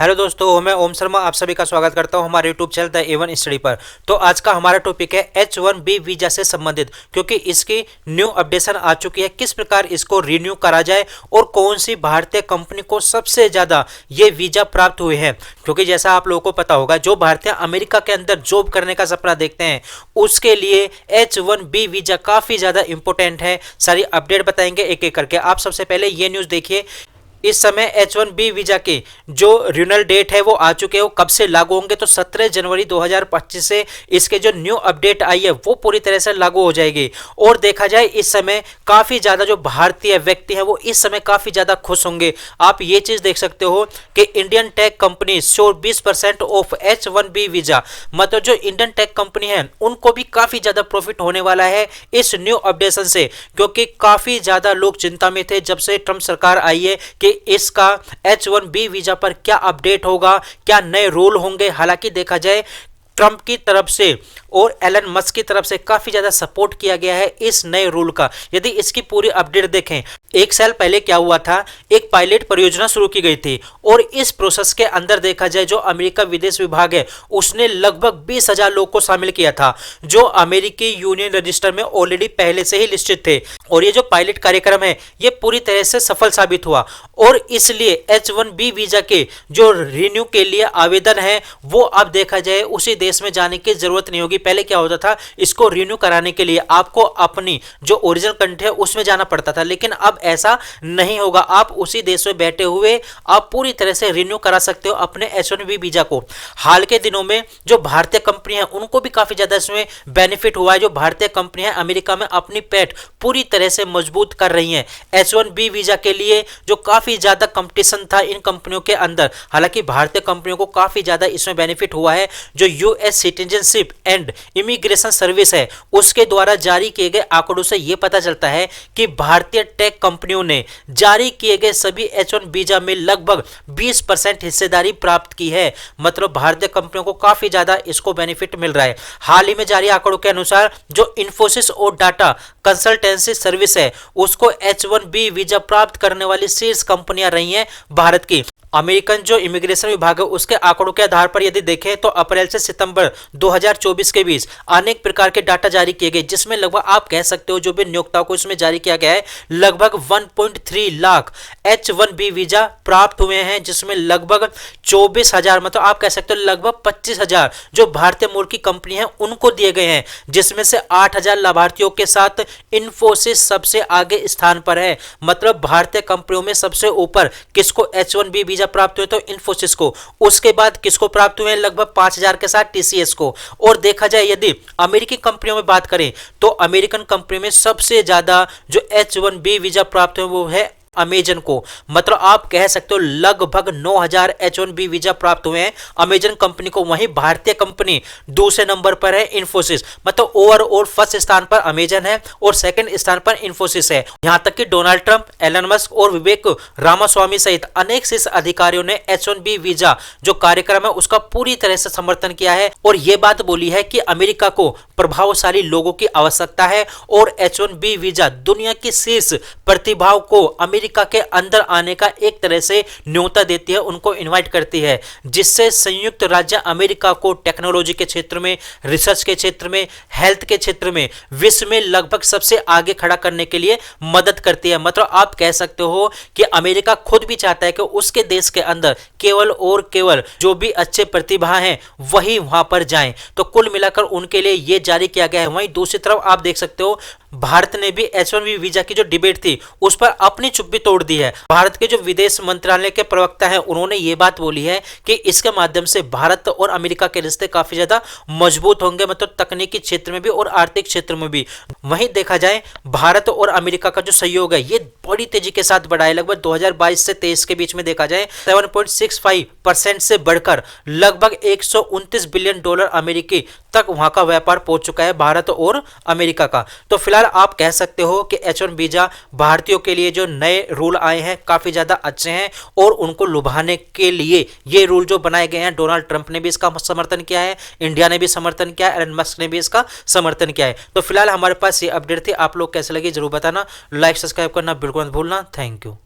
Hello दोस्तों, मैं ओम शर्मा आप सभी का स्वागत करता हूं हमारे YouTube channel the A1 study पर। तो आज का हमारा टॉपिक है H1B वीजा से संबंधित, क्योंकि इसकी न्यू अपडेशन आ चुकी है। किस प्रकार इसको रिन्यू करा जाए और कौन सी भारतीय कंपनी को सबसे ज़्यादा ये वीजा प्राप्त हुए हैं। क्योंकि जैसा आप लोगों को पता होगा, जो भारतीय अमेरिका के अंदर जॉब करने का सपना देखते हैं उसके लिए H1B वीजा काफ़ी ज़्यादा इंपॉर्टेंट है। सारी अपडेट बताएंगे एक एक करके। आप सबसे पहले ये न्यूज़ देखिए। इस समय H1B वीजा के जो रिन्यूअल डेट है वो आ चुके हैं। वो कब से लागू होंगे, तो 17 जनवरी 2025 से इसके जो न्यू अपडेट आई है वो पूरी तरह से लागू हो जाएगी। और देखा जाए इस समय काफ़ी ज़्यादा जो भारतीय व्यक्ति हैं वो इस समय काफ़ी ज़्यादा खुश होंगे। आप ये चीज़ देख सकते हो कि Indian tech company show 20% of H1B visa. मतलब जो इंडियन टेक कंपनी है उनको भी काफ़ी ज़्यादा प्रॉफिट होने वाला है इस न्यू अपडेशन से, क्योंकि काफ़ी ज़्यादा लोग चिंता में थे जब से ट्रंप सरकार आई है कि इसका H1B वीजा पर क्या अपडेट होगा, क्या नए रूल होंगे। हालांकि देखा जाए ट्रंप की तरफ से और एलन मस्क की तरफ से काफी ज्यादा सपोर्ट किया गया है इस नए रूल का। यदि इसकी पूरी अपडेट देखें, एक साल पहले क्या हुआ था, एक पायलट परियोजना शुरू की गई थी और इस प्रोसेस के अंदर देखा जाए जो अमेरिका विदेश विभाग है उसने लगभग 20,000 लोग को शामिल किया था, जो अमेरिकी यूनियन रजिस्टर में ऑलरेडी पहले से ही लिस्टेड थे। और ये जो पायलट कार्यक्रम है ये पूरी तरह से सफल साबित हुआ और इसलिए H1B वीजा के जो रिन्यू के लिए आवेदन है वो अब देखा जाए उसी देश में जाने की जरूरत नहीं होगी। पहले क्या होता था, इसको रिन्यू कराने के लिए आपको अपनी जो ओरिजिनल कंट्री है उसमें जाना पड़ता था, लेकिन अब ऐसा नहीं होगा। आप उसी देश में बैठे हुए आप पूरी तरह से रिन्यू करा सकते हो अपने H1B वीजा को। हाल के दिनों में जो भारतीय कंपनी है उनको भी काफी ज्यादा इसमें बेनिफिट हुआ है। जो भारतीय कंपनी है अमेरिका में अपनी पैठ पूरी तरह से मजबूत कर रही है। H1B वीजा के लिए जो काफी ज्यादा कंपटीशन था इन कंपनियों के अंदर, हालांकि भारतीय कंपनियों को काफी ज्यादा इसमें बेनिफिट हुआ है। जो US citizenship and immigration service है उसके द्वारा जारी किए गए आंकड़ों से यह पता चलता है कि भारतीय टेक कंपनियों ने जारी किए गए सभी H1 वीजा में लगभग 20% हिस्सेदारी प्राप्त की है। मतलब भारतीय कंपनियों को काफी ज्यादा इसको बेनिफिट मिल रहा है। हाल ही में जारी आंकड़ों के अनुसार जो इन्फोसिस और डाटा कंसल्टेंसी सर्विस है उसको H1B वीजा प्राप्त करने वाली शीर्ष कंपनियां रही हैं भारत की। अमेरिकन जो इमिग्रेशन विभाग है उसके आंकड़ों के आधार पर यदि देखें तो अप्रैल से सितंबर 2024 के बीच अनेक प्रकार के डाटा जारी किए गए, जिसमें लगभग आप कह सकते हो जो भी नियोक्ताओं को इसमें जारी किया गया है लगभग 1.3 लाख H1B वीजा प्राप्त हुए हैं, जिसमें लगभग 24,000 मतलब आप कह सकते हो लगभग 25,000 जो भारतीय मूल की कंपनी है उनको दिए गए हैं, जिसमें से 8,000 लाभार्थियों के साथ इन्फोसिस सबसे आगे स्थान पर है। मतलब भारतीय कंपनियों में सबसे ऊपर किसको H1B वीजा प्राप्त हुए तो इन्फोसिस को, उसके बाद किसको प्राप्त हुए लगभग 5,000 के साथ TCS को। और देखा जाए यदि अमेरिकी कंपनियों में बात करें तो अमेरिकन कंपनी में सबसे ज्यादा जो H1B वीजा प्राप्त हुए वो है अमेजन को। मतलब आप कह सकते हो लगभग 9,000 H1B वीजा प्राप्त हुए हैं अमेजन कंपनी को। वहीं भारतीय कंपनी दूसरे नंबर पर है इन्फोसिस। मतलब ओवरऑल फर्स्ट स्थान पर अमेजन है और सेकंड स्थान पर इन्फोसिस है। यहां तक कि डोनाल्ड ट्रंप, एलन मस्क और विवेक रामास्वामी सहित अनेक शीर्ष अधिकारियों ने H1B वीजा जो कार्यक्रम है उसका पूरी तरह से समर्थन किया है और यह बात बोली है कि अमेरिका को प्रभावशाली लोगों की आवश्यकता है और H1B वीजा दुनिया की शीर्ष प्रतिभाओं को अमेरिका के अंदर आने का एक तरह से न्योता देती है, उनको इनवाइट करती है, जिससे संयुक्त राज्य अमेरिका को टेक्नोलॉजी के क्षेत्र में, रिसर्च के क्षेत्र में, हेल्थ के क्षेत्र में विश्व में लगभग सबसे आगे खड़ा करने के लिए मदद करती है। मतलब आप कह सकते हो कि अमेरिका खुद भी चाहता है कि उसके देश के अंदर केवल और केवल जो भी अच्छे प्रतिभा हैं वही वहां पर जाएं। तो कुल मिलाकर उनके लिए यह जारी किया गया है। वहीं दूसरी तरफ आप देख सकते हो भारत ने भी H1B वीजा की जो डिबेट थी उस पर अपनी चुप्पी तोड़ दी है। भारत के जो विदेश मंत्रालय के प्रवक्ता हैं उन्होंने ये बात बोली है कि इसके माध्यम से भारत और अमेरिका के रिश्ते काफी ज्यादा मजबूत होंगे, मतलब तकनीकी क्षेत्र में भी और आर्थिक क्षेत्र में भी। वहीं देखा जाए भारत और अमेरिका का जो सहयोग है ये बड़ी तेजी के साथ बढ़ा है। लगभग 2022 से 23 के बीच में देखा जाए 7.65% से बढ़कर लगभग $129 बिलियन अमेरिकी तक वहां का व्यापार पहुंच चुका है भारत और अमेरिका का। तो फिलहाल आप कह सकते हो कि H1 वीजा भारतीयों के लिए जो नए रूल आए हैं काफी ज्यादा अच्छे हैं और उनको लुभाने के लिए ये रूल जो बनाए गए हैं, डोनाल्ड ट्रंप ने भी इसका समर्थन किया है, इंडिया ने भी समर्थन किया है, एलन मस्क ने भी इसका समर्थन किया है। तो फिलहाल हमारे पास ये अपडेट थी। आप लोग कैसे लगी जरूर बताना, लाइक सब्सक्राइब करना बिल्कुल मत भूलना। Thank you.